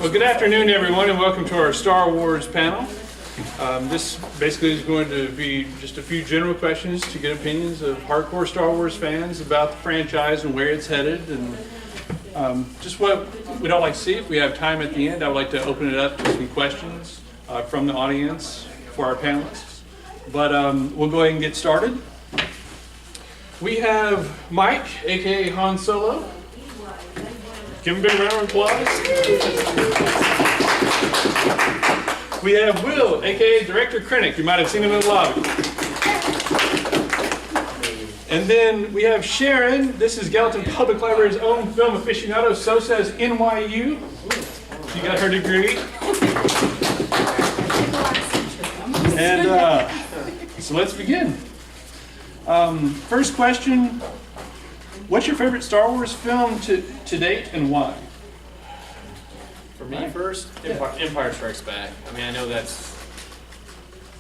Well, good afternoon, everyone, and welcome to our Star Wars panel. This basically is going to be just a few general questions to get opinions of hardcore Star Wars fans about the franchise and where it's headed, and just what we'd all like to see. If we have time at the end, I would like to open it up to some questions from the audience for our panelists. But we'll go ahead and get started. We have Mike, aka Han Solo. Give him a big round of applause. We have Will, aka Director Krennic. You might have seen him in the lobby. And then we have Sharon. This is Gallatin Public Library's own film aficionado. So says NYU. She got her degree. And so let's begin. First question. What's your favorite Star Wars film to date and why? For me first, Empire Strikes Back. I mean, I know that's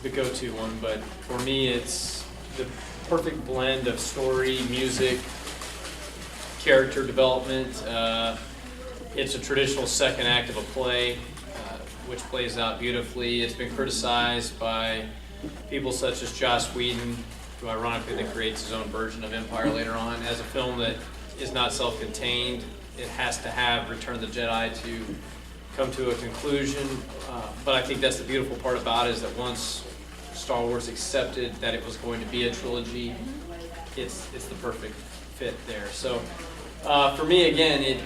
the go-to one, but for me it's the perfect blend of story, music, character development. It's a traditional second act of a play, which plays out beautifully. It's been criticized by people such as Joss Whedon, who ironically then creates his own version of Empire later on, as a film that is not self-contained. It has to have Return of the Jedi to come to a conclusion. But I think that's the beautiful part about it, is that once Star Wars accepted that it was going to be a trilogy, it's the perfect fit there. So for me, again,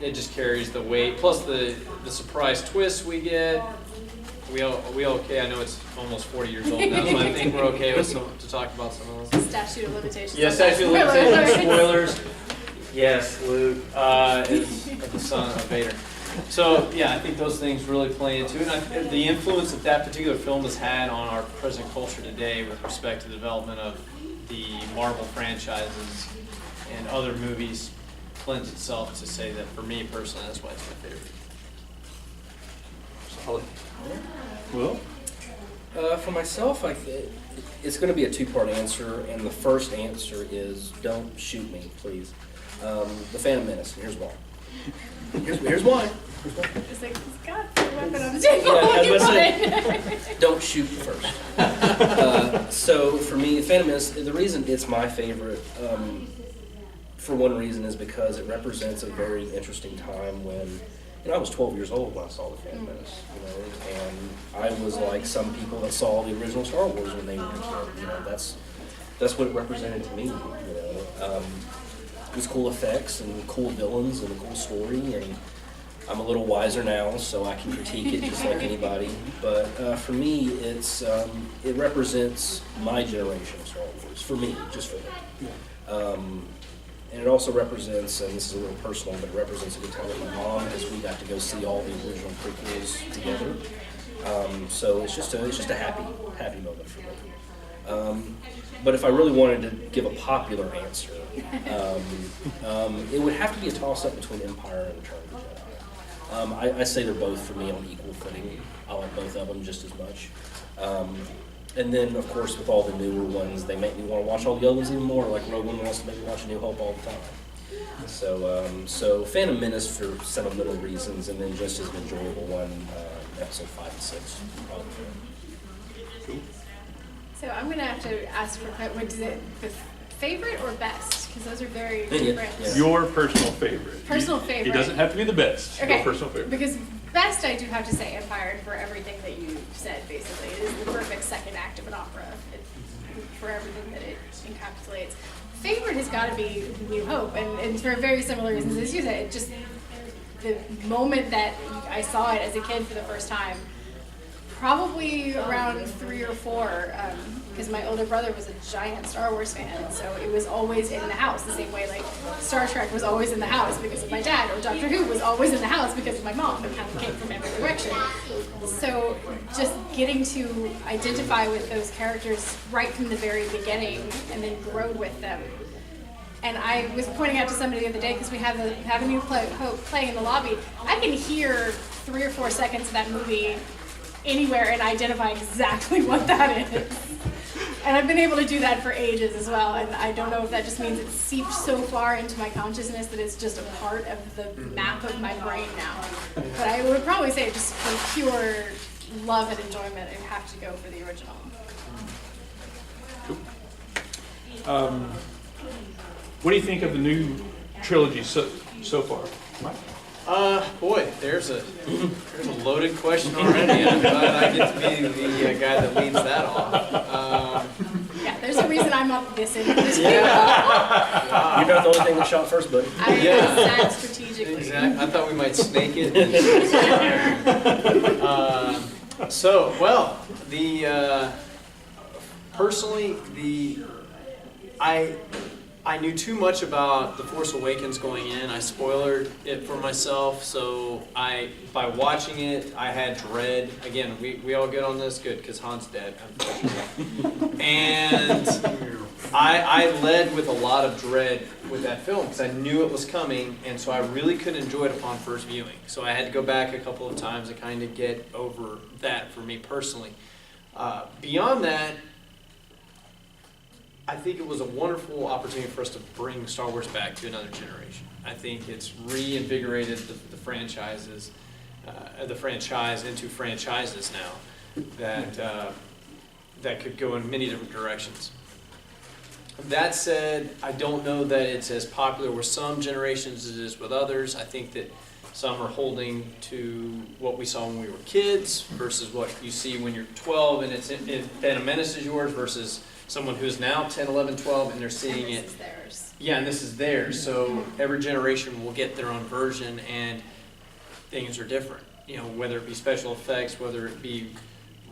it just carries the weight. Plus the surprise twists we get. We okay? I know it's almost 40 years old now, so I think we're okay with to talk about some of those. Statute of limitations. Yeah, statute of limitations, spoilers. Yes, Luke is the son of Vader. So yeah, I think those things really play into it. And the influence that that particular film has had on our present culture today with respect to the development of the Marvel franchises and other movies lends itself to say that for me personally, that's why it's my favorite. Solid. Will? For myself, it's going to be a two-part answer, and the first answer is don't shoot me, please. The Phantom Menace, and here's why. Here's why. It's like, he's got the weapon on the table. Don't shoot first. So for me, Phantom Menace, the reason it's my favorite, for one reason, is because it represents a very interesting time when, I was 12 years old when I saw the Phantom Menace, and I was like some people that saw the original Star Wars when they were a kid. That's what it represented to me. It was cool effects and cool villains and a cool story, and I'm a little wiser now, so I can critique it just like anybody. But for me, it represents my generation of Star Wars. For me, just for me. And it also represents, and this is a little personal, but it represents a good time with my mom, because we got to go see all the original prequels together. So it's just a happy moment for me. But if I really wanted to give a popular answer, it would have to be a toss-up between Empire and Return of the Jedi. I say they're both for me on equal footing. I like both of them just as much. And then, of course, with all the newer ones, they make me want to watch all the other ones even more. Like Rogue One wants to make me watch A New Hope all the time. So Phantom Menace for sentimental reasons, and then just as an enjoyable one, episode 5 and 6. Probably. Cool. So I'm going to have to ask for what is it, the favorite or best? Because those are very different. Yeah. Your personal favorite. Personal favorite. It doesn't have to be the best. Okay. Your personal favorite. Because best, I do have to say Empire for everything that you said, basically. It is the perfect second act of an opera for everything that it encapsulates. Favorite has got to be New Hope, and for very similar reasons as you said. Just the moment that I saw it as a kid for the first time, probably around 3 or 4, because my older brother was a giant Star Wars fan, so it was always in the house, the same way like Star Trek was always in the house because of my dad, or Doctor Who was always in the house because of my mom. It kind of came from every direction. So just getting to identify with those characters right from the very beginning and then grow with them. And I was pointing out to somebody the other day, because we have a new play in the lobby, I can hear 3 or 4 seconds of that movie anywhere and identify exactly what that is. And I've been able to do that for ages as well, and I don't know if that just means it's seeped so far into my consciousness that it's just a part of the map of my brain now. But I would probably say just for pure love and enjoyment, I'd have to go for the original. What do you think of the new trilogy so far? Mike? Boy, there's a loaded question already. I'm glad I get to be the guy that leads that off. Yeah, there's a reason I'm up this end of this You're not the only thing that shot first, buddy. I sat strategically. Exactly. I thought we might snake it. Personally, I knew too much about The Force Awakens going in. I spoiled it for myself, so by watching it, I had dread. Again, we all good on this? Good, because Han's dead. And I led with a lot of dread with that film because I knew it was coming, and so I really couldn't enjoy it upon first viewing. So I had to go back a couple of times to kind of get over that for me personally. Beyond that, I think it was a wonderful opportunity for us to bring Star Wars back to another generation. I think it's reinvigorated the franchise into franchises now that could go in many different directions. That said, I don't know that it's as popular with some generations as it is with others. I think that some are holding to what we saw when we were kids versus what you see when you're 12 and Phantom Menace is yours versus someone who's now 10, 11, 12 and they're seeing it. This is theirs. Yeah, and this is theirs. So every generation will get their own version and things are different. You know, whether it be special effects, whether it be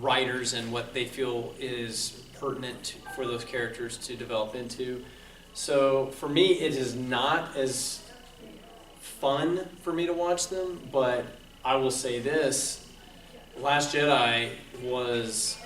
writers and what they feel is pertinent for those characters to develop into. So for me, it is not as fun for me to watch them, but I will say this, Last Jedi was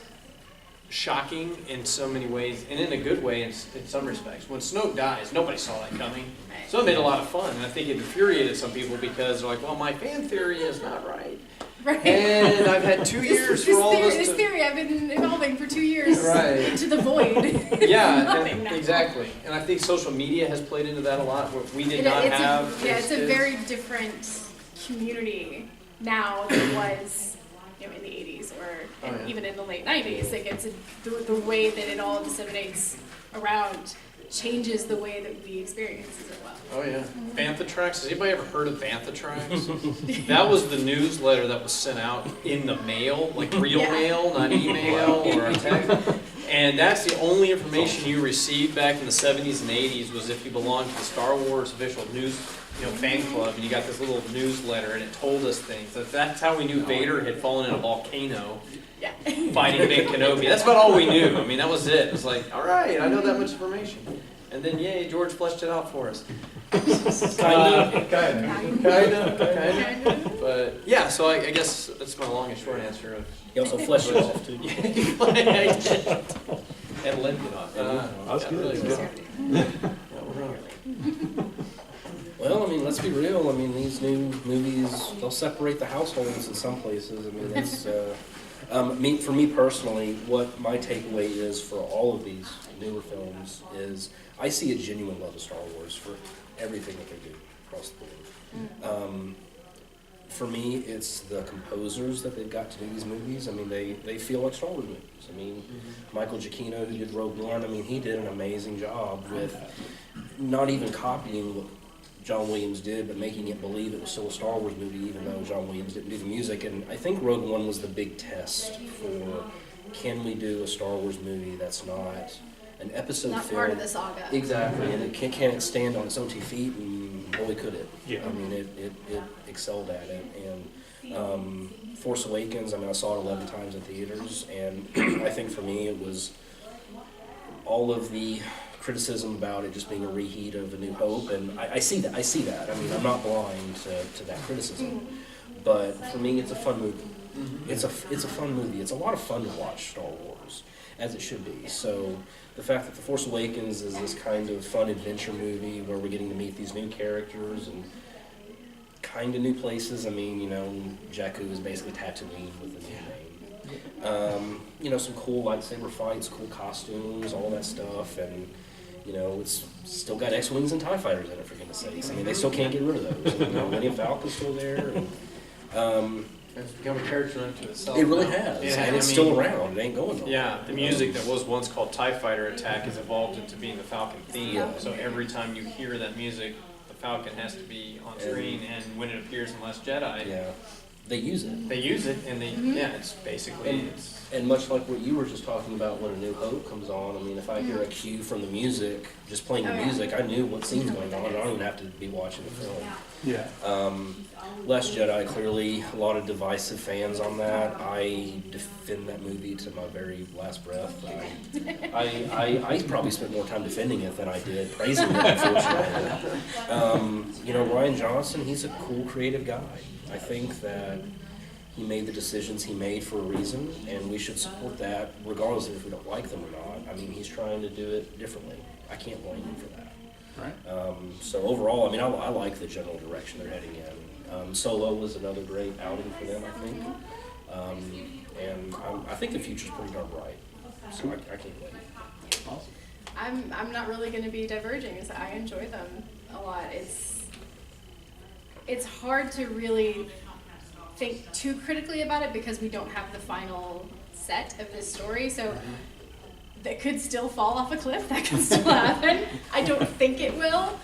shocking in so many ways, and in a good way in some respects. When Snoke dies, nobody saw that coming. So it made a lot of fun, and I think it infuriated some people because they're like, well, my fan theory is not right. Right. And I've had 2 years for all this This theory I've been evolving for 2 years Right. into the void. Yeah, Nothing now. exactly. And I think social media has played into that a lot. Where we did not have. It's a very different community now than it was, you know, in the 80s or even in the late 90s. Like the way that it all disseminates around changes the way that we experience it as well. Oh yeah, Bantha Tracks. Has anybody ever heard of Bantha Tracks? That was the newsletter that was sent out in the mail, like real mail, not email or a text. And that's the only information you received back in the 70s and 80s was if you belonged to the Star Wars official news, fan club, and you got this little newsletter, and it told us things. That's how we knew Vader had fallen in a volcano. Yeah. Fighting Ben Kenobi. That's about all we knew. I mean, that was it. It was like, all right, I know that much information. And then, yay, George fleshed it out for us. Kind of. But, yeah, so I guess that's my long and short answer. Of He also fleshed it off, too. And limped it off. That's good. Really good. Well, I mean, let's be real. I mean, these new movies, they'll separate the households in some places. I mean, it's... for me personally, what my takeaway is for all of these newer films is I see a genuine love of Star Wars for everything that they do across the board. For me, it's the composers that they've got to do these movies. I mean, they feel like Star Wars movies. I mean, Michael Giacchino, who did Rogue One, I mean, he did an amazing job with not even copying what John Williams did, but making it believe it was still a Star Wars movie, even though John Williams didn't do the music. And I think Rogue One was the big test for, can we do a Star Wars movie that's not an episode Not film? part of the saga. Exactly, and can it stand on its own 2 feet? And boy, could it. Yeah. I mean, it excelled at it. And Force Awakens, I mean, I saw it 11 times in theaters, and I think for me it was all of the criticism about it just being a reheat of A New Hope, and I see that. I mean, I'm not blind to that criticism, but for me, it's a fun movie. It's a fun movie. It's a lot of fun to watch Star Wars, as it should be. So the fact that The Force Awakens is this kind of fun adventure movie where we're getting to meet these new characters and kind of new places. I mean, Jakku is basically Tatooine with a new name. Some cool lightsaber fights, cool costumes, all that stuff, and it's still got X-wings and TIE fighters in it, for goodness sakes. I mean, they still can't get rid of those. Millennium Falcon's still there. And, It's become a character unto itself. it really now. has, Yeah, and it's still around. It ain't going nowhere. Yeah, the music that was once called TIE Fighter Attack has evolved into being the Falcon theme. Yeah. So every time you hear that music, the Falcon has to be on screen, and when it appears in Last Jedi, Yeah, they use it. they use it, and it's basically, And much like what you were just talking about when A New Hope comes on, I mean, if I hear a cue from the music, just playing the music, I knew what scene's going on. I don't even have to be watching the film. Yeah. Last Jedi, clearly, a lot of divisive fans on that. I defend that movie to my very last breath. I probably spent more time defending it than I did praising it, unfortunately. Ryan Johnson, he's a cool, creative guy. I think that he made the decisions he made for a reason, and we should support that regardless of if we don't like them or not. I mean, he's trying to do it differently. I can't blame him for that. Right. So overall, I mean, I like the general direction they're heading in. Solo was another great outing for them, I think. And I think the future's pretty darn bright. So I can't wait. Awesome. I'm not really going to be diverging, as I enjoy them a lot. It's hard to really think too critically about it because we don't have the final set of this story. So that could still fall off a cliff. That could still happen. I don't think it will,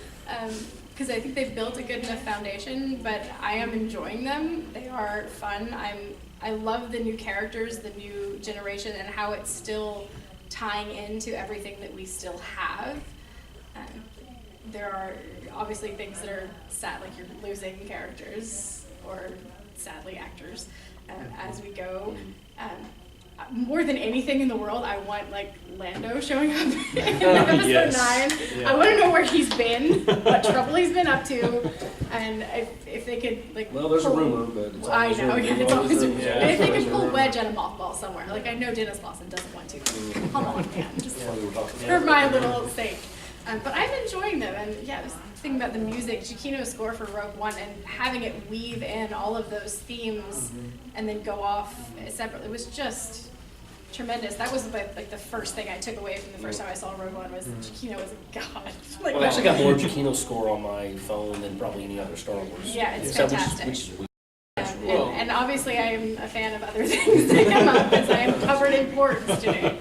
because I think they've built a good enough foundation. But I am enjoying them. They are fun. I love the new characters, the new generation, and how it's still tying into everything that we still have. There are obviously things that are sad, like you're losing characters or sadly actors as we go. More than anything in the world, I want like Lando showing up in episode 9. Yeah. I want to know where he's been, what trouble he's been up to, and if they could like. Well, there's a pull- rumor, but it's I always know, rumor. yeah, it's always rumor. Yeah. But if they could pull Wedge out of mothball somewhere, like I know Dennis Lawson doesn't want to. Come on, man, just That's what we were talking for about. my little sake. But I'm enjoying them, and yeah, I was thinking about the music, Giacchino's score for Rogue One, and having it weave in all of those themes and then go off separately was just tremendous. That was like the first thing I took away from the first time I saw Rogue One was Giacchino was a god. Like, Well, I actually got more Giacchino's score on my phone than probably any other Star Wars. Yeah, it's So, fantastic. Which is weird. And obviously I am a fan of other things that come up as I am covered in ports today,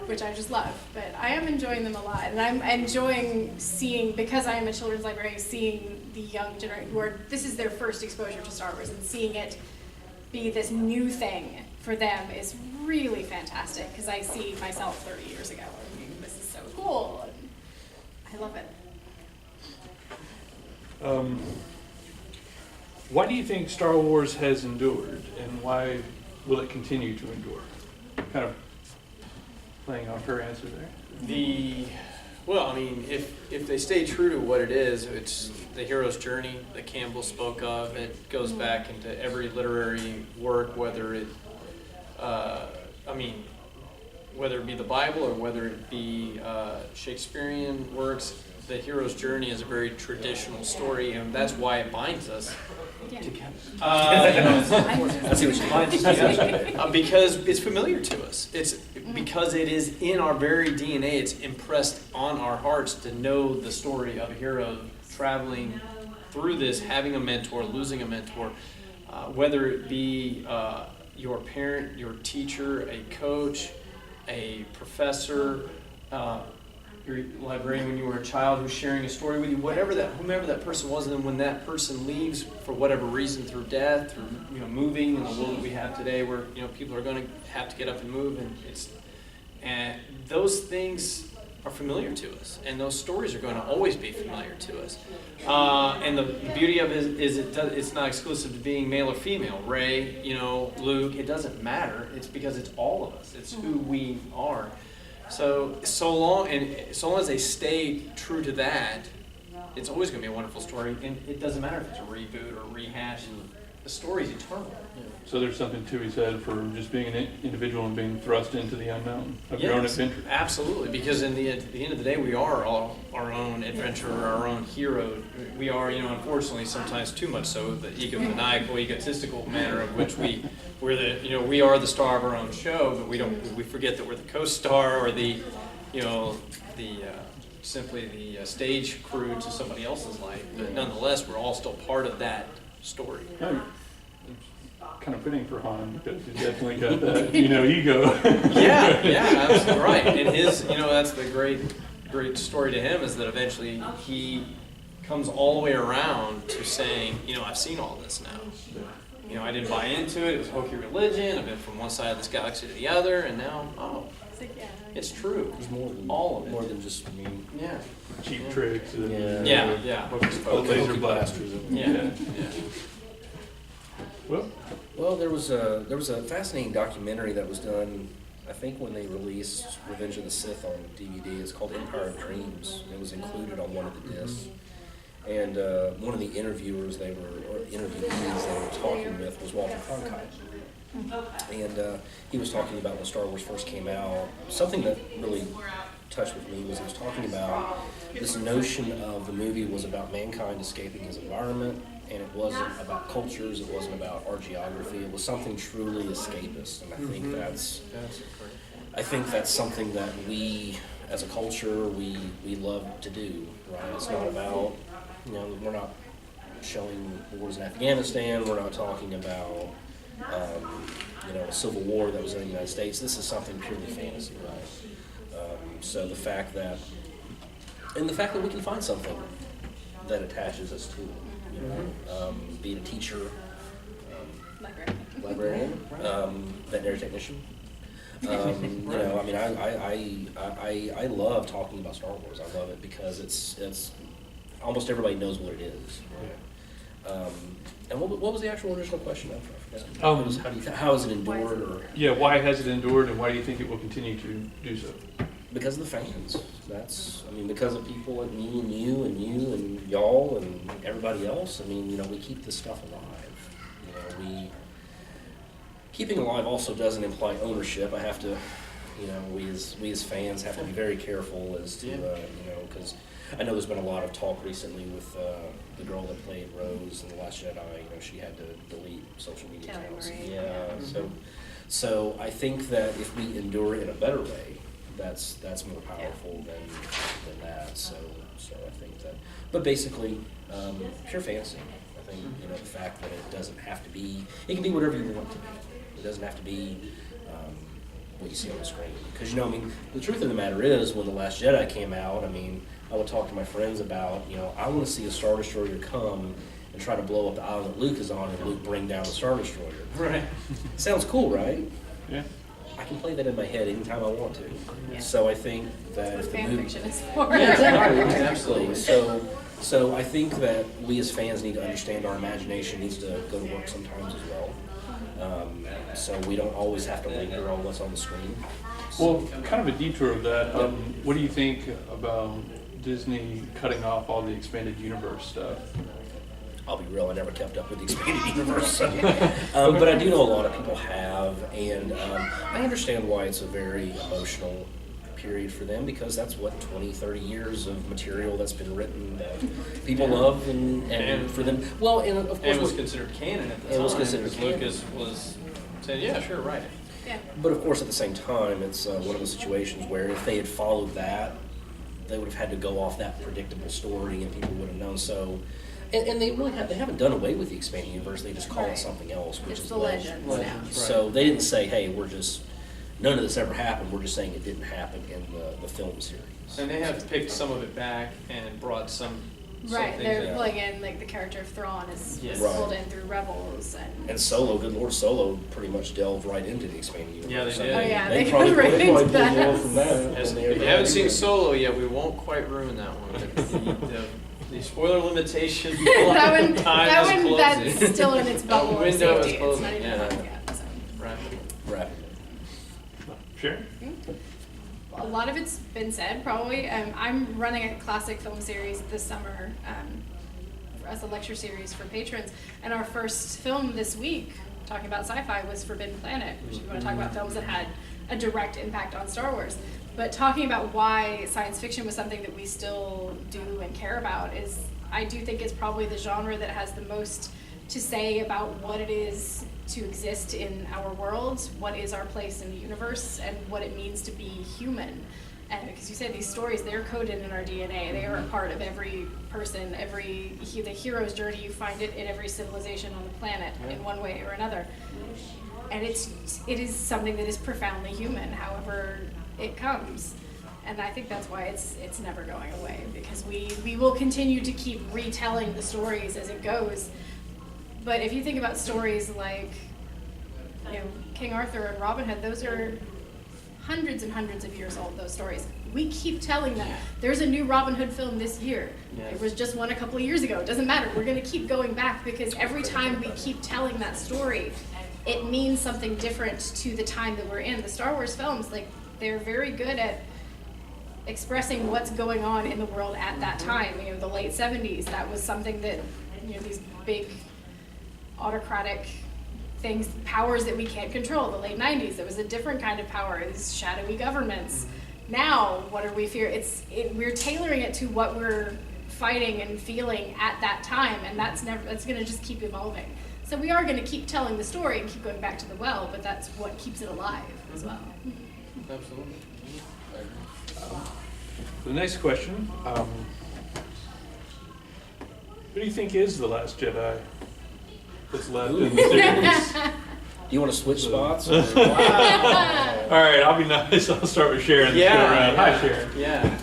which I just love. But I am enjoying them a lot, and I'm enjoying seeing, because I am a children's librarian, seeing the young generation who are, this is their first exposure to Star Wars, and seeing it be this new thing for them is really fantastic, because I see myself 30 years ago, and this is so cool, and I love it. Why do you think Star Wars has endured, and why will it continue to endure? Kind of playing off her answer there. Well, I mean, if they stay true to what it is, it's the hero's journey that Campbell spoke of. It goes back into every literary work, whether it, whether it be the Bible or whether it be Shakespearean works. The hero's journey is a very traditional story, and that's why it binds us. Yeah. I see what you mean. Because it's familiar to us. It's because it is in our very DNA. It's impressed on our hearts to know the story of a hero traveling through this, having a mentor, losing a mentor, whether it be your parent, your teacher, a coach, a professor, your librarian when you were a child who's sharing a story with you, whomever that person was, and then when that person leaves for whatever reason, through death, through moving in the world that we have today, where people are going to have to get up and move, and those things are familiar to us, and those stories are going to always be familiar to us. And the beauty of it is it's not exclusive to being male or female. Rey, Luke, it doesn't matter. It's because it's all of us. It's who we are. So long as they stay true to that, it's always going to be a wonderful story, and it doesn't matter if it's a reboot or a rehash. the story's eternal. So there's something to be said for just being an individual and being thrust into the unknown of your own Yes, adventure. absolutely, because at the end of the day, we are all our own adventurer, our own hero. We are, unfortunately, sometimes too much so, the egomaniacal, egotistical manner of which we are the star of our own show, but we forget that we're the co-star or simply the stage crew to somebody else's life. But nonetheless, we're all still part of that story. Kind of fitting for Han because he's definitely got that, ego. Yeah, absolutely right. And his, that's the great story to him is that eventually he comes all the way around to saying, I've seen all this now. I didn't buy into it. It was hokey religion. I've been from one side of this galaxy to the other, and now, it's true. There's more than all of it. More than just me. Yeah. Cheap tricks. And, Yeah. Laser blasters. Yeah. Well, there was a fascinating documentary that was done, I think, when they released Revenge of the Sith on DVD. It's called Empire of Dreams. It was included on one of the discs. And one of the interviewees they were talking with was Walter Cronkite. And he was talking about when Star Wars first came out. Something that really touched with me was he was talking about this notion of the movie was about mankind escaping his environment, and it wasn't about cultures, it wasn't about our geography, it was something truly escapist. And I think that's something that we, as a culture, we love to do, right? It's not about, we're not showing wars in Afghanistan, we're not talking about, a civil war that was in the United States. This is something purely fantasy, right? So the fact that we can find something that attaches us to it, being a teacher, librarian, veterinary technician. I love talking about Star Wars. I love it because it's almost everybody knows what it is. Right? And what was the actual original question? I forgot. How has it endured? Why has it endured, and why do you think it will continue to do so? Because of the fans. Because of people like me and you and y'all and everybody else. We keep this stuff alive. Keeping alive also doesn't imply ownership. I have to, we as fans have to be very careful as to, because I know there's been a lot of talk recently with the girl that played Rose in The Last Jedi. She had to delete social media accounts. So I think that if we endure it in a better way, that's more powerful than that. So I think that, but basically, pure fantasy. I think the fact that it doesn't have to be. It can be whatever you want it to be. It doesn't have to be what you see on the screen. Because the truth of the matter is, when The Last Jedi came out, I would talk to my friends about, I want to see a Star Destroyer come and try to blow up the island that Luke is on, and Luke bring down the Star Destroyer. Right. Sounds cool, right? Yeah. I can play that in my head anytime I want to. Yeah. So I think that if the fan movie, fiction is for. yeah, exactly, absolutely. So I think that we as fans need to understand our imagination needs to go to work sometimes as well. So we don't always have to linger on what's on the screen. Well, kind of a detour of that. What do you think about Disney cutting off all the expanded universe stuff? I'll be real, I never kept up with the expanded universe. So. But I do know a lot of people have, and I understand why it's a very emotional period for them, because that's what 20, 30 years of material that's been written that people love, and for them, well, and of course it was considered canon at the time. It was considered canon. Lucas was saying, yeah, sure, write it. Yeah. But of course, at the same time, it's one of those situations where if they had followed that, they would have had to go off that predictable story, and people would have known. So, and they really they haven't done away with the expanding universe. They just call it something else, which It's is the Legends now. So they didn't say, hey, none of this ever happened. We're just saying it didn't happen in the film series. And they have picked some of it back and brought some Right, things they're in. pulling in, the character of Thrawn is Yes. pulled in through Rebels And Solo, good Lord, Solo pretty much delved right into the expanding universe. Yeah, they So did. Oh, yeah, They they probably right pulled into more that. from that. As, than if they you haven't ever seen did. Solo yet, we won't quite ruin that one. The spoiler limitation that one, time is closing. that's still in its bubble of window is safety. It's closing, not even yeah. done yet. So. Rapidly. Rapidly. Sure. A lot of it's been said, probably. I'm running a classic film series this summer as a lecture series for patrons. And our first film this week, talking about sci-fi, was Forbidden Planet, which you want to talk about films that had a direct impact on Star Wars. But talking about why science fiction was something that we still do and care about is, I do think it's probably the genre that has the most to say about what it is to exist in our world, what is our place in the universe, and what it means to be human. And because you said these stories, they're coded in our DNA. They are a part of every person, the hero's journey. You find it in every civilization on the planet in one way or another. And it is something that is profoundly human, however it comes. And I think that's why it's never going away, because we will continue to keep retelling the stories as it goes. But if you think about stories like, King Arthur and Robin Hood, those are hundreds and hundreds of years old, those stories. We keep telling them. There's a new Robin Hood film this year. There was just one a couple of years ago. It doesn't matter. We're going to keep going back, because every time we keep telling that story, it means something different to the time that we're in. The Star Wars films, they're very good at expressing what's going on in the world at that time. The late 70s, that was something that, these big autocratic things, powers that we can't control. The late 90s, there was a different kind of power, these shadowy governments. Now, what are we fearing? We're tailoring it to what we're fighting and feeling at that time, and that's going to just keep evolving. So we are going to keep telling the story and keep going back to the well, but that's what keeps it alive as well. Absolutely. The next question, what do you think is The Last Jedi that's left in the series? Do you want to switch spots? All right, I'll be nice. I'll start with Sharon. Hi, Sharon. Yeah.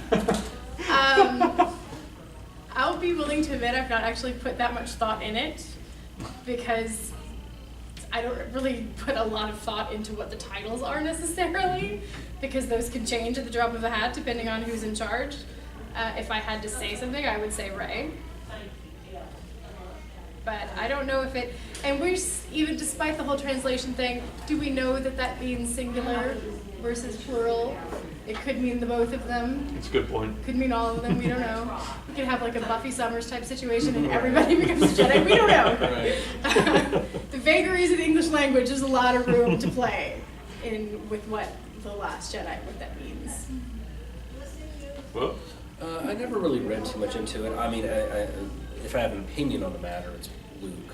I'll be willing to admit I've not actually put that much thought in it, because I don't really put a lot of thought into what the titles are necessarily, because those can change at the drop of a hat depending on who's in charge. If I had to say something, I would say Rey. But I don't know if it, and even despite the whole translation thing, do we know that means singular versus plural? It could mean the both of them. That's a good point. Could mean all of them, we don't know. We could have a Buffy Summers type situation and everybody becomes a Jedi, we don't know. The vagaries of the English language, there's a lot of room to play with what The Last Jedi, what that means. Well, I never really read too much into it. I mean, if I have an opinion on the matter, it's Luke,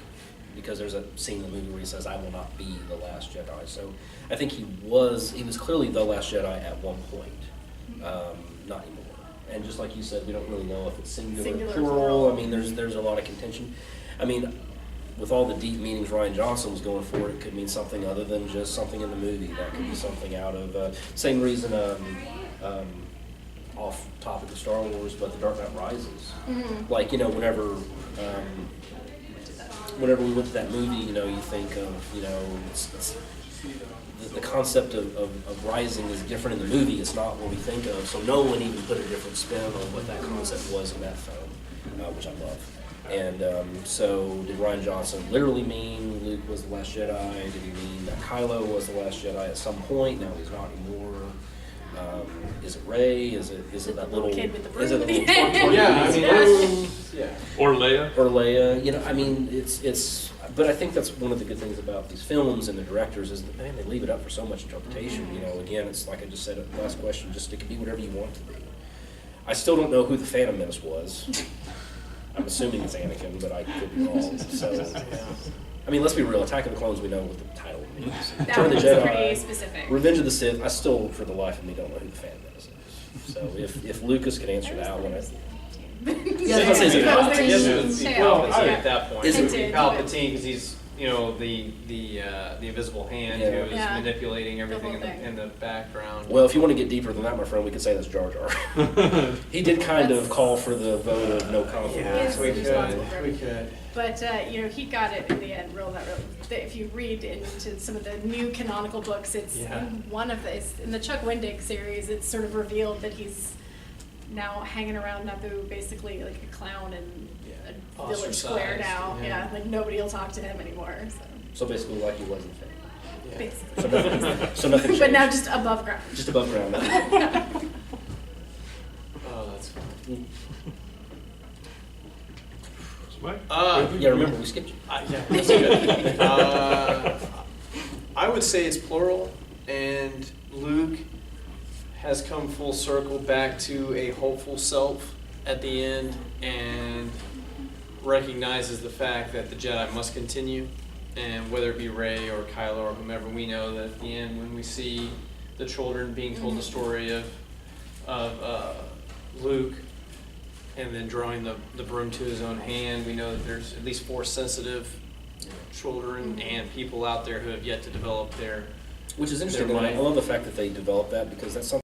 because there's a scene in the movie where he says, "I will not be the last Jedi." So I think he was clearly the last Jedi at one point, not anymore. And just like you said, we don't really know if it's singular, plural. I mean, there's a lot of contention. I mean, with all the deep meanings Rian Johnson was going for, it could mean something other than just something in the movie. That could be something out of same reason. Off topic of Star Wars, but The Dark Knight Rises. Whenever we went to that movie, you think of, the concept of rising is different in the movie. It's not what we think of. So Nolan even put a different spin on what that concept was in that film, which I love. And so did Rian Johnson literally mean Luke was the last Jedi? Did he mean that Kylo was the last Jedi at some point? No, he's not anymore. Is it Rey? Is it that little kid with the broom? Is it a little or Leia. Or Leia? I mean, it's. But I think that's one of the good things about these films and the directors is that, man, they leave it up for so much interpretation. Again, it's like I just said at the last question, just it can be whatever you want it to be. I still don't know who the Phantom Menace was. I'm assuming it's Anakin, but I could be wrong. So, I mean, let's be real. Attack of the Clones, we know what the title means. That was pretty specific. Revenge of the Sith, I still, for the life of me, don't know who the Phantom Menace is. So if Lucas can answer that one, At that point, it would be Palpatine, because he's the invisible hand who is manipulating everything in the background. Well, if you want to get deeper than that, my friend, we could say that's Jar Jar. He did kind of call for the vote of no confidence. Yeah, we could. But he got it in the end, real. If you read into some of the new canonical books, it's in the Chuck Wendig series. It's sort of revealed that he's now hanging around Naboo, basically like a clown in a village square now. Yeah, like nobody will talk to him anymore. So basically, like he wasn't fit. Yeah. Basically. So nothing changed. But now just above ground. Just above ground. Oh, that's fun. What? Yeah, remember, we skipped you. Yeah, that's good. I would say it's plural, and Luke has come full circle back to a hopeful self at the end and recognizes the fact that the Jedi must continue. And whether it be Rey or Kylo or whomever, we know that at the end when we see the children being told the story of Luke and then drawing the broom to his own hand, we know that there's at least 4 sensitive children and people out there who have yet to develop their. Which is interesting. And I love the fact that they developed that, because that's something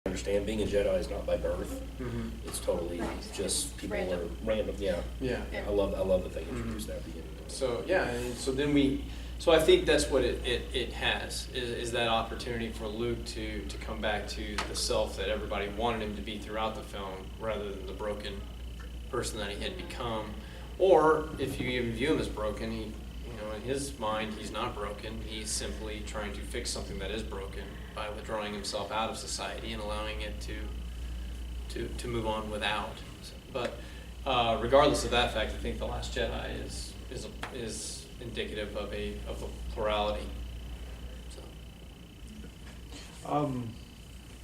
I understand. Being a Jedi is not by birth. Mm-hmm. It's totally just people Random. are random. Yeah. Yeah. I love that they introduced that at the beginning. So yeah, and so then so I think that's what it has is that opportunity for Luke to come back to the self that everybody wanted him to be throughout the film, rather than the broken person that he had become. Or if you even view him as broken, he, in his mind, he's not broken. He's simply trying to fix something that is broken by withdrawing himself out of society and allowing it to move on without. But regardless of that fact, I think The Last Jedi is indicative of the plurality. So.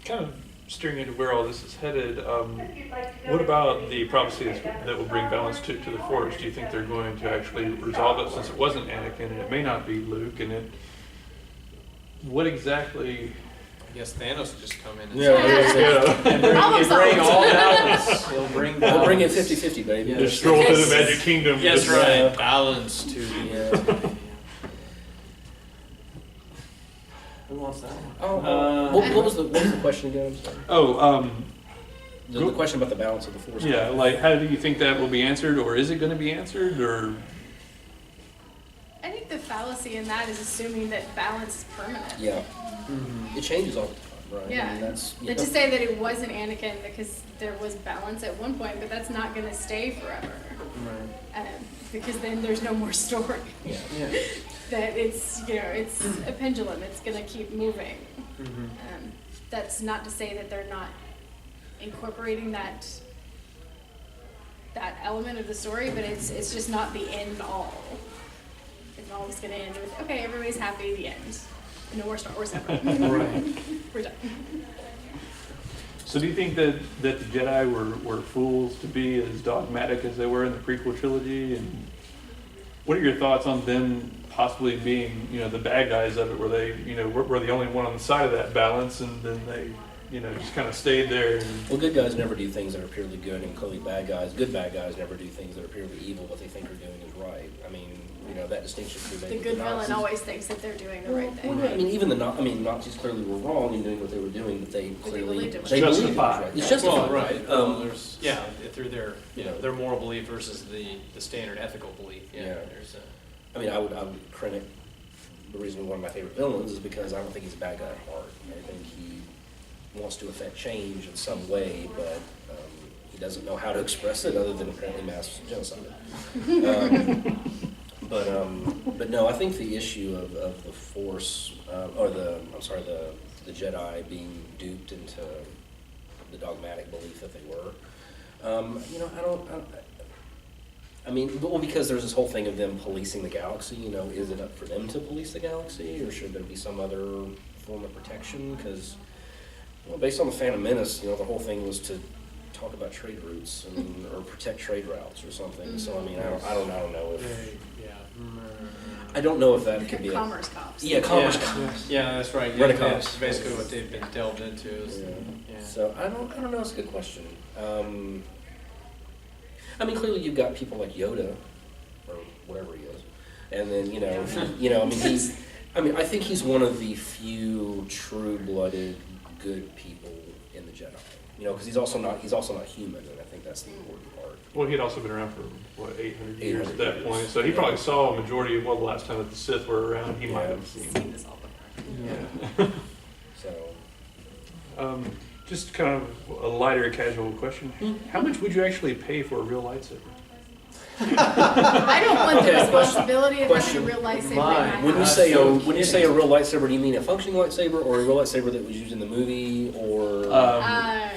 Kind of steering into where all this is headed, what about the prophecies that will bring balance to the Force? Do you think they're going to actually resolve it, since it wasn't Anakin and it may not be Luke? And what exactly? I guess Thanos will just come in and Problem bring all balance. He'll bring balance. We'll bring it 50-50, baby. Yeah. Just stroll through the Magic Kingdom. Yes, right. Balance to the. Yeah. Who wants that one? What was the question again? I'm sorry. Oh, The question about the balance of the Force. yeah, like how do you think that will be answered, or is it going to be answered, or? I think the fallacy in that is assuming that balance is permanent. Yeah. Mm-hmm. It changes all the time, right? Yeah. I mean, that's, But to say that it wasn't Anakin because there was balance at one point, but that's not going to stay forever. Right. Because then there's no more story. Yeah. Yeah. That it's a pendulum. It's going to keep moving. Mm-hmm. That's not to say that they're not incorporating that element of the story, but it's just not the end all. It's always going to end with, okay, everybody's happy, the end. No more Star Wars ever. Right. We're done. So do you think that the Jedi were fools to be as dogmatic as they were in the prequel trilogy? And what are your thoughts on them possibly being, the bad guys of it, where they, were the only one on the side of that balance, and then they, just kind of stayed there? Well, good guys never do things that are purely good, and clearly good bad guys never do things that are purely evil. What they think they're doing is right. I mean, that distinction could be made. The good villain always thinks that they're doing the right thing. Well, I mean, even Nazis clearly were wrong in doing what they were doing, but they clearly believed it was they believed it was justified. right. It's justified, Well, right. There's, Through their their moral belief versus the standard ethical belief. Yeah. There's I would credit the reason one of my favorite villains is because I don't think he's a bad guy at heart. I think he wants to affect change in some way, but he doesn't know how to express it other than apparently mass genocide. But no, I think the issue of the Force, the Jedi being duped into the dogmatic belief that they were, because there's this whole thing of them policing the galaxy, is it up for them to police the galaxy, or should there be some other form of protection? Because, based on the Phantom Menace, the whole thing was to talk about trade routes or protect trade routes or something. Mm-hmm. So I don't know if I don't know if that could be commerce cops. Yeah, commerce cops. Yeah, that's right. Rent a That's cops. basically what they've been delved into. So I don't know. It's a good question. Clearly you've got people like Yoda, or whatever he is, and then I think he's one of the few true-blooded good people in the Jedi. Because he's also not human, and I think that's the important part. Well, he'd also been around for 800 years at that 800 point, so he probably saw a majority of the last time that the Sith were around. He might have seen this all before. Yeah. So. Just kind of a lighter, casual question. How much would you actually pay for a real lightsaber? I don't want the Okay, responsibility of question. having a real lightsaber. Mine. in my When you house. say so when you say a real lightsaber, do you mean a functioning lightsaber or a real lightsaber that was used in the movie or?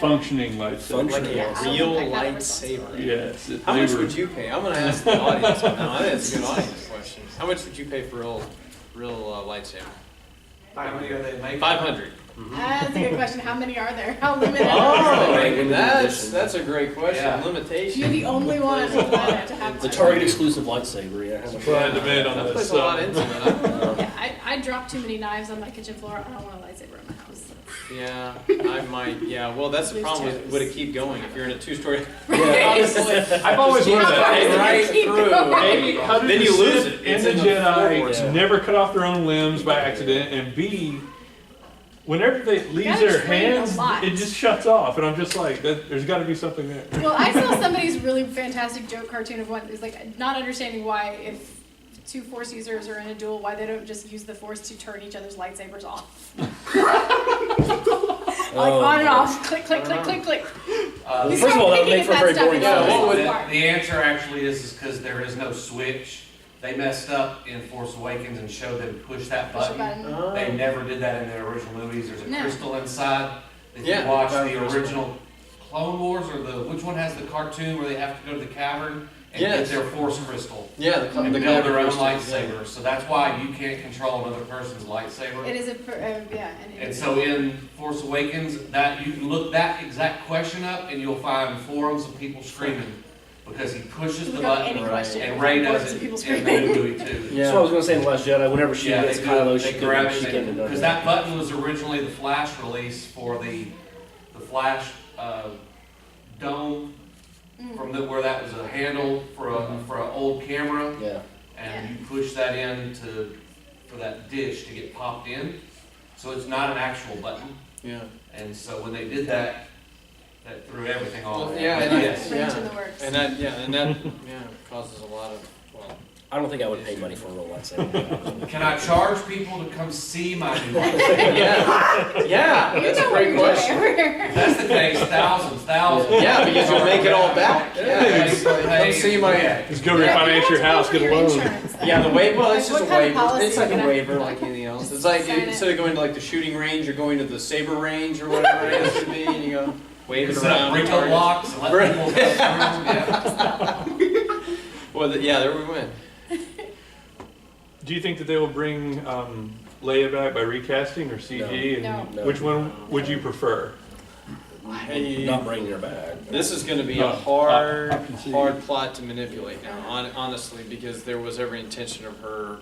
Functioning lightsaber. Functioning. Yeah, I real don't think I got a lightsaber. Yes. How much would you pay? I'm gonna ask the audience now. I think it's a good audience question. How much would you pay for a real lightsaber? How many are they making? 500. That's a good question. How many are there? How limited Oh, are Limited edition. that's a great question. Yeah. Limitation. You're the only one on the planet to have The one. Target exclusive lightsaber, yeah. How much? Well, debate on That this. puts a lot into it. Huh? Yeah, I dropped too many knives on my kitchen floor. I don't want a lightsaber in my house. Yeah, I might. Yeah, well, that's the Lose problem. toes. Would it keep going if you're in a two-story? I've always wondered that. Right Keep through. going. A, how did Then the you lose Sith it. in It's the in the Jedi floorboards. never cut off their own limbs by accident, and B, whenever they leave gotta their train a hands, lot. it just shuts off, and I'm just like, there's got to be something there. Well, I saw somebody's really fantastic joke cartoon of one. It was like not understanding why if two Force users are in a duel, why they don't just use the Force to turn each other's lightsabers off. Like on and off, click, click, click, click, click. You First of all, that would make for a very boring Yeah, film. what would, Smart. the answer actually is because there is no switch. They messed up in Force Awakens and showed them push that Push a button. button. They never did that in the original movies. There's a No. crystal inside. If Yeah, you watch about the crystal. original Clone Wars or which one has the cartoon where they have to go to the cavern and Yes. get their Force crystal Yeah, and the build their own crystals, lightsaber. So that's why you can't control another person's lightsaber. It is yeah. And so in Force Awakens, that you can look that exact question up and you'll find forums of people screaming because he pushes the Look up button any question. and Rey does Lots of it people and they screaming. do it too. Yeah. So I was going to say in The Last Jedi, whenever she Yeah, gets they Kylo, they grab it couldn't because that button was originally the flash release for the flash dome from where that was a handle for an old camera. Yeah. And you push that in for that dish to get popped in. So it's not an actual button. Yeah. And so when they did that, that threw everything off. Well, yeah, But and yes. Wrench in the works. And that causes a lot of I don't think I would pay money for a real lightsaber. Can I charge people to come see my new lightsaber? yeah, You that's know a what great you're question. doing. If that's the case, thousands. Yeah, because you'll make it all back. Yeah. Come see my. Just go refinance your house, get a loan. Yeah, the waiver. Well, it's Like, just a what kind of waiver. policy It's are like you a gonna- waiver, like anything else. It's like Sign it. instead of going to like the shooting range, you're going to the saber range or whatever it is to be, and you go wave it Set up around. Rico locks and let Right. people go through. Yeah. Well, yeah, there we went. Do you think that they will bring Leia back by recasting or CG? No. And No. which one would you prefer? Not bringing her back. This is going to be No, a hard, I can see. hard plot to manipulate now, honestly, because there was every intention of her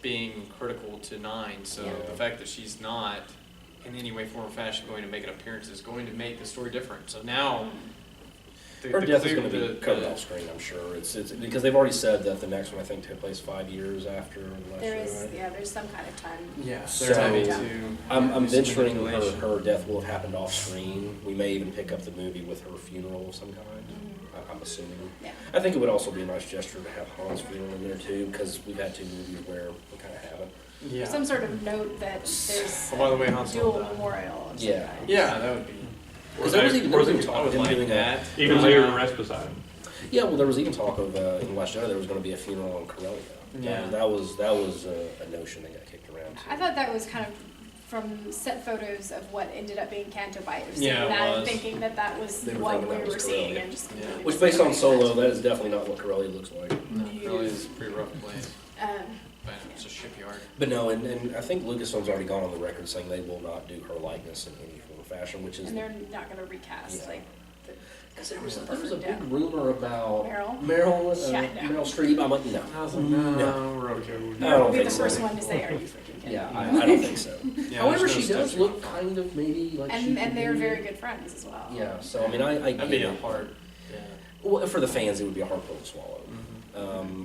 being critical to 9. So Yeah. the fact that she's not in any way, form, or fashion going to make an appearance is going to make the story different. So now, Her death is going to the- be covered off screen, I'm sure. It's because they've already said that the next one I think took place 5 years after The Last There Jedi. is, yeah, there's some kind of time. Yeah, So, they're having to. I'm do some venturing manipulation. her death will have happened off screen. We may even pick up the movie with her funeral of some kind. I'm assuming. Yeah. I think it would also be a nice gesture to have Han's funeral in there too, because we've had 2 movies where we kind of haven't. Yeah. Some sort of note that there's Oh, by the way, a Han Solo dual died. memorial. Of Yeah. some kind. Yeah, that would be. Because there was even I talk would of them like doing that. Even later to rest beside him. Yeah, well, there was even talk of in The Last Jedi there was going to be a funeral on Corellia. Yeah. That was a notion that got kicked around. Too. I thought that was kind of from set photos of what ended up being Canto Bight. Of Yeah, it that and was. thinking that was They were what thinking we that was were seeing Corellia. and just Yeah. completely Which, based on disagreeing Solo, with that is definitely not what Corellia looks like. No, really is a pretty rough place. that. But it's a shipyard. But no, and I think Lucasfilm's already gone on the record saying they will not do her likeness in any form or fashion, which is And they're not going to recast Yeah. like the because there was a Yeah. big rumor about Meryl. Meryl, Yeah, I know. Meryl Streep. I'm like, no. I was like, No. we're okay. I You'll don't be think the so. first one to say, "Are you freaking kidding Yeah, me?" I don't think so. Yeah, However, there's no she does steps look involved. kind of maybe like she And could they're be- very good friends as well. Yeah, so I mean, I That'd get be a it. hard. Yeah. Well, for the fans, it would be a hard pill to swallow.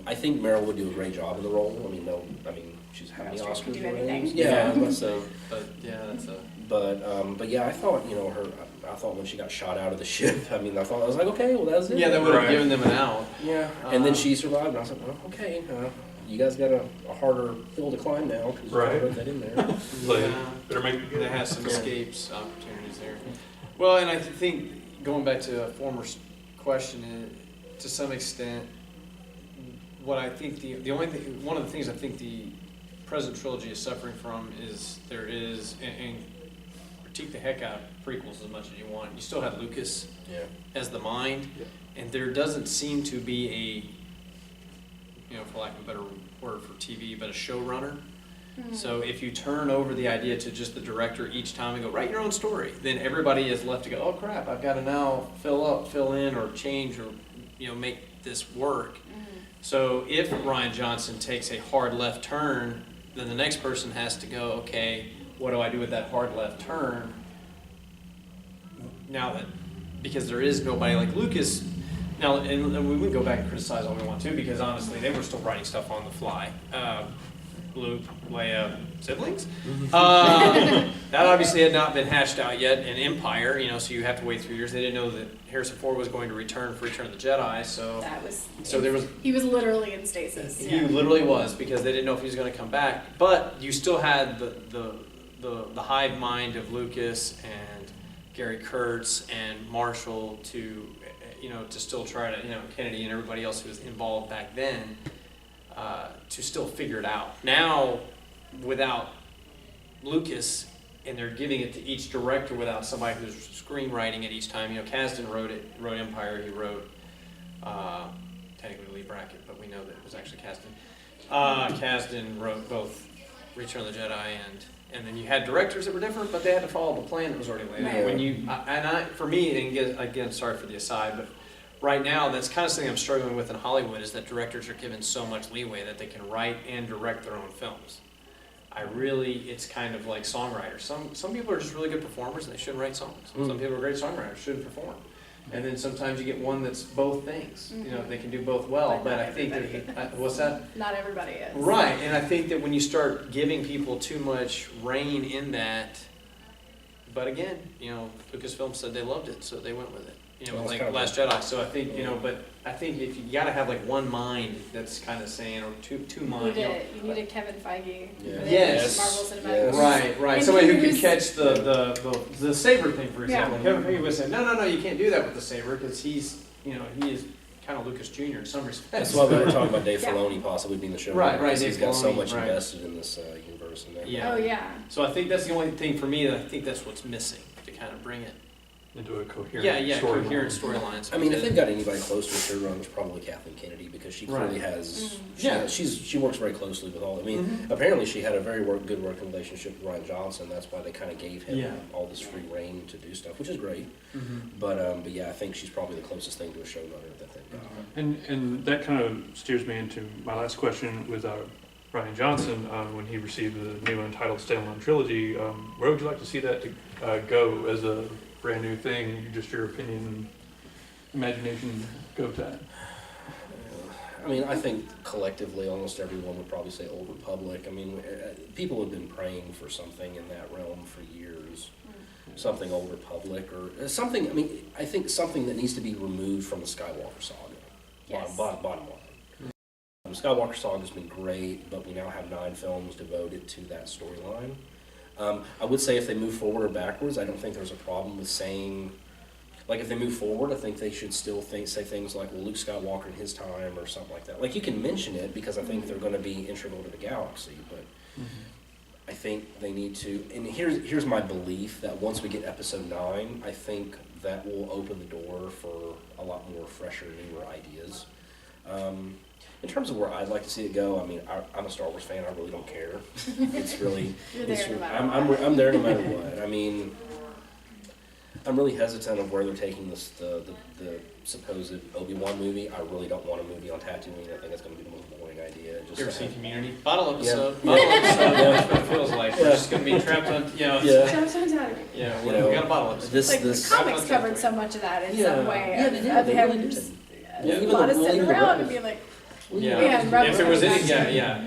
I think Meryl would do a great job in the role. I mean, she's how many Meryl Streep Oscars? can do wins? anything. Yeah, so. But yeah, that's a. But yeah, I thought I thought when she got shot out of the ship, I was like, okay, well that's it. Yeah, that would have Right. given them an out. Yeah, and then she survived, and I was like, well, okay, you guys got a harder hill to climb now because you Right. put that in there. Like, Yeah. better make it They good. have some Yeah. escapes opportunities there. Well, and I think going back to a former question, to some extent, what I think the only thing, one of the things I think the present trilogy is suffering from is there is, and critique the heck out of prequels as much as you want. You still have Lucas as the mind, and there doesn't seem to be a, for lack of a better word for TV, but a showrunner. Mm-hmm. So if you turn over the idea to just the director each time and go, write your own story, then everybody is left to go, oh crap, I've got to now fill in or change or, make this work. Mm-hmm. So if Rian Johnson takes a hard left turn, then the next person has to go, okay, what do I do with that hard left turn? Now that, because there is nobody like Lucas, now, and we would go back and criticize all we want to, because honestly, they were still writing stuff on the fly. Luke, Leia, siblings. That obviously had not been hashed out yet in Empire, so you have to wait 3 years. They didn't know that Harrison Ford was going to return for Return of the Jedi, he was literally in stasis. He literally was, because they didn't know if he was going to come back. But you still had the hive mind of Lucas and Gary Kurtz and Marshall to still try to, Kennedy and everybody else who was involved back then. To still figure it out. Now, without Lucas, and they're giving it to each director without somebody who's screenwriting it each time. Kasdan wrote Empire. He wrote technically Lee Brackett, but we know that it was actually Kasdan. Kasdan wrote both Return of the Jedi and then you had directors that were different, but they had to follow the plan that was already laid out. When for me, and again, sorry for the aside, but right now, that's kind of something I'm struggling with in Hollywood, is that directors are given so much leeway that they can write and direct their own films. It's kind of like songwriters. Some people are just really good performers and they shouldn't write songs. Mm. Some people are great songwriters, shouldn't perform. And then sometimes you get one that's both things. Mm-hmm. They can do both well. But I think that, what's that? Not everybody is. Right, and I think that when you start giving people too much reign in that, but again, Lucasfilm said they loved it, so they went with it. Like Last Jedi. So I think, but I think if you got to have like one mind that's kind of saying, or two minds. You need a Kevin Feige. Yeah. Yes. Marvel Cinematic. Right. And somebody who can catch the saber thing, for example. Yeah. Kevin Feige would say, no, you can't do that with the saber, because he's, he is kind of Lucas Jr. in some respects. That's why we were talking about Dave Filoni possibly being the show. Right. He's got so much invested in this universe and that. Yeah. Oh yeah. So I think that's the only thing for me that I think that's what's missing to kind of bring it into a coherent coherent storylines. I mean, if they've got anybody close to a showrunner, it's probably Kathleen Kennedy, because she clearly has. She works very closely with all. I mean, apparently she had a very good working relationship with Rian Johnson. That's why they kind of gave him all this free reign to do stuff, which is great. Mm-hmm. But yeah, I think she's probably the closest thing to a showrunner that they've got. And that kind of steers me into my last question with Rian Johnson, when he received the new untitled standalone trilogy. Where would you like to see that go as a brand new thing? Just your opinion, imagination, go with that. I mean, I think collectively almost everyone would probably say Old Republic. I mean, people have been praying for something in that realm for years. Something Old Republic or something. I mean, I think something that needs to be removed from the Skywalker saga. Yes. Bottom line. The Skywalker saga has been great, but we now have 9 films devoted to that storyline. I would say if they move forward or backwards, I don't think there's a problem with saying, like if they move forward, I think they should still say things like, well, Luke Skywalker in his time or something like that. Like you can mention it because I think they're going to be integral to the galaxy, but I think they need to, and here's my belief that once we get episode 9, I think that will open the door for a lot more fresher, newer ideas. In terms of where I'd like to see it go, I mean, I'm a Star Wars fan. I really don't care. It's really, I'm there no matter what. I mean, I'm really hesitant of where they're taking this the supposed Obi-Wan movie. I really don't want a movie on Tatooine. I think it's going to be the most boring idea. Just you ever seen Community? Bottle episode. Bottle episode. That's what it feels like. We're just going to be trapped on, trapped on Tatooine. Yeah, we got a bottle episode. The comics covered so much of that in some way. Of him just a lot of sitting around and being like, if there was any,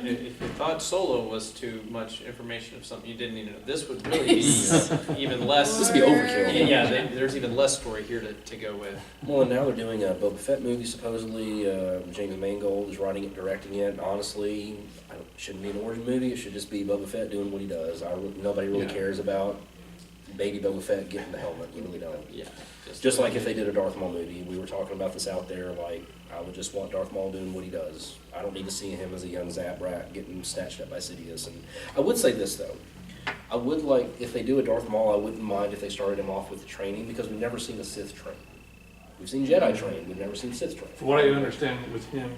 if you thought Solo was too much information of something you didn't need to know, this would really be even less. This would be overkill. Yeah, there's even less story here to go with. Well, and now they're doing a Boba Fett movie, supposedly. James Mangold is writing it, directing it. Honestly, it shouldn't be an origin movie. It should just be Boba Fett doing what he does. Nobody really cares about baby Boba Fett getting the helmet. You really don't. Yeah. Just like if they did a Darth Maul movie, we were talking about this out there, like, I would just want Darth Maul doing what he does. I don't need to see him as a young Zap rat getting snatched up by Sidious. And I would say this, though. I would like, if they do a Darth Maul, I wouldn't mind if they started him off with the training, because we've never seen a Sith train. We've seen Jedi train, we've never seen Sith train. From what I understand with him,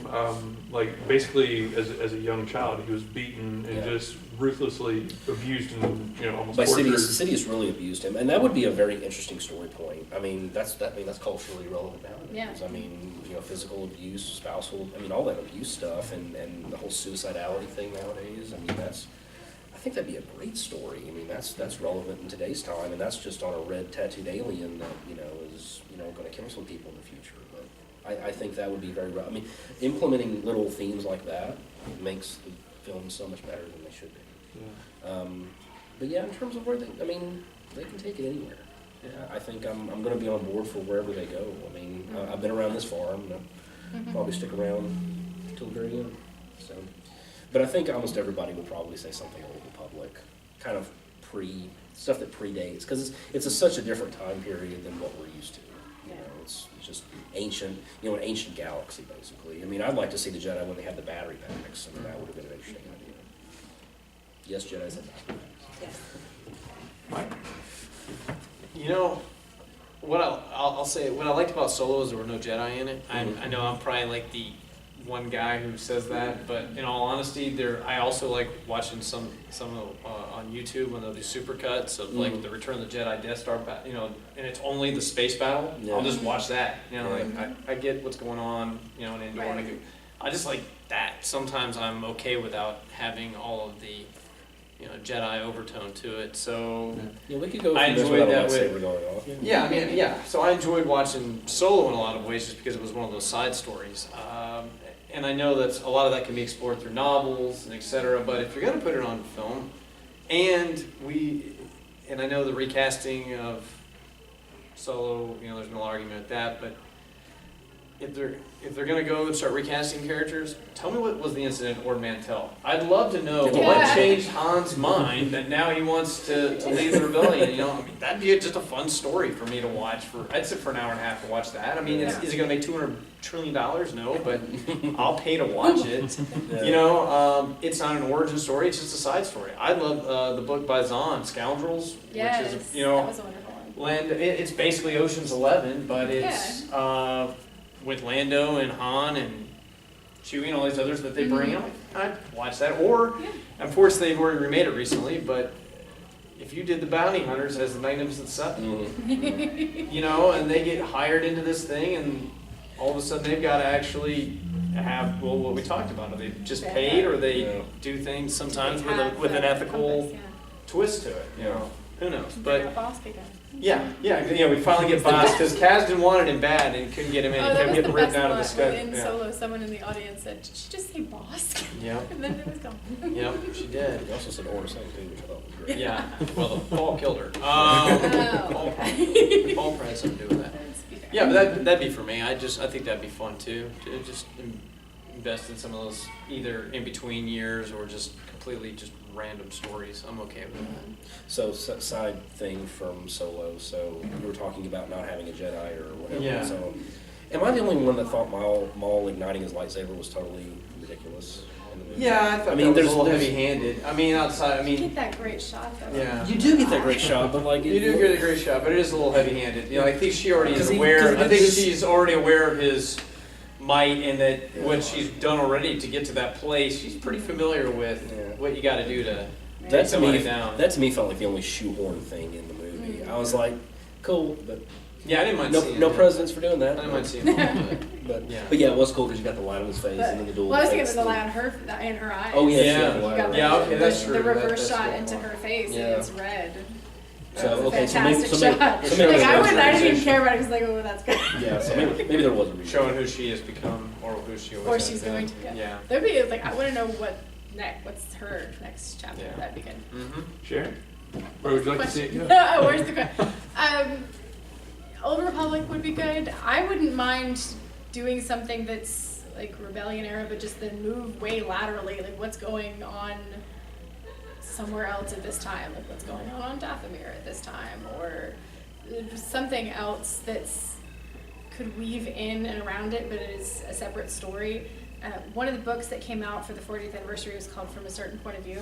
like basically as a young child, he was beaten and just ruthlessly abused and almost By tortured. Sidious really abused him, and that would be a very interesting story point. I mean, that's culturally relevant nowadays. Yeah. I mean, physical abuse, spousal, all that abuse stuff, and the whole suicidality thing nowadays. I mean, I think that'd be a great story. I mean, that's relevant in today's time, and that's just on a red tattooed alien that is going to kill some people in the future. But I think that would be very. I mean, implementing little themes like that makes the film so much better than they should be. Yeah. But yeah, in terms of where they can take it anywhere. Yeah, I think I'm going to be on board for wherever they go. I mean, I've been around this far. I'm going to probably stick around till the very end. So, but I think almost everybody would probably say something Old Republic, kind of stuff that predates, because it's such a different time period than what we're used to. It's just ancient, an ancient galaxy basically. I mean, I'd like to see the Jedi when they had the battery packs. I mean, that would have been an interesting idea. Yes, Jedi's had battery packs. Mike? What I'll say, what I liked about Solo is there were no Jedi in it. I know I'm probably like the one guy who says that, but in all honesty, I also like watching some on YouTube when they'll do supercuts of like the Return of the Jedi Death Star, and it's only the space battle. Yeah. I'll just watch that. I get what's going on, in Endor, Right. and I just like that. Sometimes I'm okay without having all of the Jedi overtone to it. So Yeah, we could go I from this enjoyed without a that lightsaber going off. yeah. So I enjoyed watching Solo in a lot of ways just because it was one of those side stories. And I know that a lot of that can be explored through novels and et cetera, but if you're going to put it on film, and I know the recasting of Solo, there's been a lot of argument with that, but if they're going to go and start recasting characters, tell me what was the incident at Ord Mantell. I'd love to know what changed Han's mind that now he wants to lead the rebellion. That'd be just a fun story for me to watch. I'd sit for an hour and a half to watch that. I mean, is it going to make $200 trillion? No, but I'll pay to watch it. It's not an origin story; it's just a side story. I love the book by Zahn, Scoundrels, which is that was a wonderful one. It's basically Ocean's 11, but it's with Lando and Han and Chewie and all these others that they bring. I'd watch that. Or, of course, they've already remade it recently, but if you did the bounty hunters as the Magnificent Seven, and they get hired into this thing, and all of a sudden they've got to actually have what we talked about. Are they just paid, or they do things sometimes with an ethical twist to it? Who knows? But yeah, we finally get Boss because Kaz didn't want it in bad and couldn't get him in. He kept getting ripped out of the sky. In Solo, someone in the audience said, "Did she just say boss?" Yep. And then it was gone. Yep, she did. He also said Order 17, which I thought was great. Yeah. Well, Paul killed her. Oh, Paul okay. probably had something to do with that. Let's be fair. Yeah, but that'd be for me. I think that'd be fun too. To just invest in some of those either in between years or just completely just random stories. I'm okay with that. So, side thing from Solo. So, you were talking about not having a Jedi or whatever. Yeah. So, am I the only one that thought Maul igniting his lightsaber was totally ridiculous? In the movie? Yeah, I thought that was a little heavy-handed. You get that great shot though. Yeah. You do get that great shot, but like You do get a great shot, but it is a little heavy-handed. I think she already is 'Cause he- aware. 'cause he I think gets- she's already aware of his might, and that what she's done already to get to that place. She's pretty familiar with what you got to do to take That to somebody me, down. that to me felt like the only shoehorn thing in the movie. I was like, cool, but Yeah, I didn't mind seeing no that. presidents for doing I that. didn't mind seeing that. But Yeah. yeah, it was cool because you got the light on his face and then the dual. Well, I was thinking face of the thing. light on in her eyes. Oh yeah, Yeah. she had the You light got on. the, Yeah, okay, that's true. The reverse That's shot good into point. her face, Yeah. and it's red. So, That was a okay, so fantastic maybe- shot. so maybe Like, there was I didn't even realization. care about it. I was like, oh, that's good. Yeah, so maybe there was a reason. Showing who she has become, or who she always Or has she's been. going to. Yeah. That'd be like, I want to know what's her next chapter. Yeah. That'd be good. Mm-hmm. Sharon? Where would you like to see it go? Oh, where's the question? Old Republic would be good. I wouldn't mind doing something that's like Rebellion era, but just then move way laterally. Like what's going on somewhere else at this time, like what's going on Dathomir at this time, or something else that's could weave in and around it, but it is a separate story. One of the books that came out for the 40th anniversary was called From a Certain Point of View,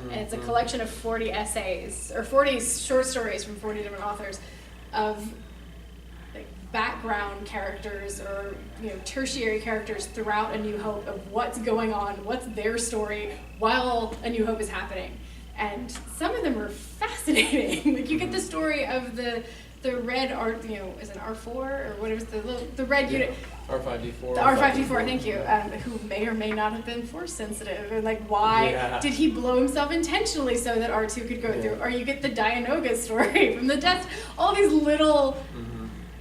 and it's a collection of 40 essays, or 40 short stories from 40 different authors of like background characters or tertiary characters throughout A New Hope, of what's going on, what's their story while A New Hope is happening. And some of them are fascinating. Like you get the story of the red R, is it R4 or what was the red unit? R5D4. The R5D4, thank you. Who may or may not have been force sensitive, and like why did he blow himself intentionally so that R2 could go through? Or you get the Dianoga story from the test. All these little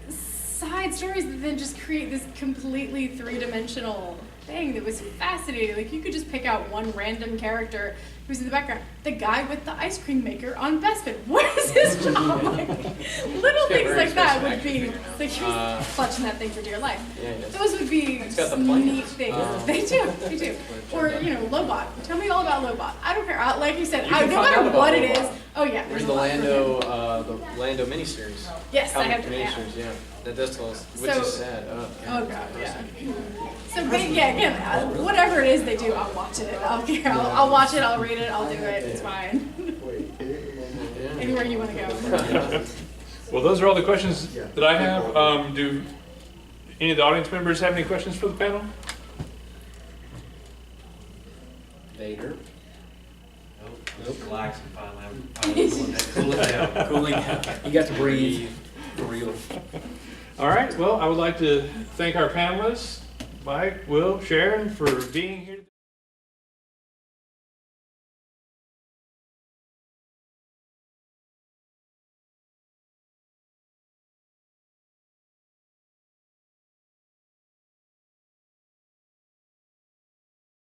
side stories that then just create this completely three-dimensional thing that was fascinating. Like you could just pick out one random character who's in the background. The guy with the ice cream maker on Bespin. What is his job? Like, little things like that would be like he was clutching that thing for dear life. Those would be neat things. They do. Or Lobot. Tell me all about Lobot. I don't care. Like you said, no matter what it is. Oh yeah. Read the Lando miniseries. Yes, I have to. Miniseries, yeah. That does tell us, which is sad. Oh god, yeah. So again, whatever it is they do, I'll watch it. I'll watch it. I'll read it. I'll do it. It's fine. Anywhere you want to go. Well, those are all the questions that I have. Do any of the audience members have any questions for the panel? Vader. Nope. Relax and finally. Cool it down. Cooling down. You got to breathe. For real. All right. Well, I would like to thank our panelists, Mike, Will, Sharon, for being here.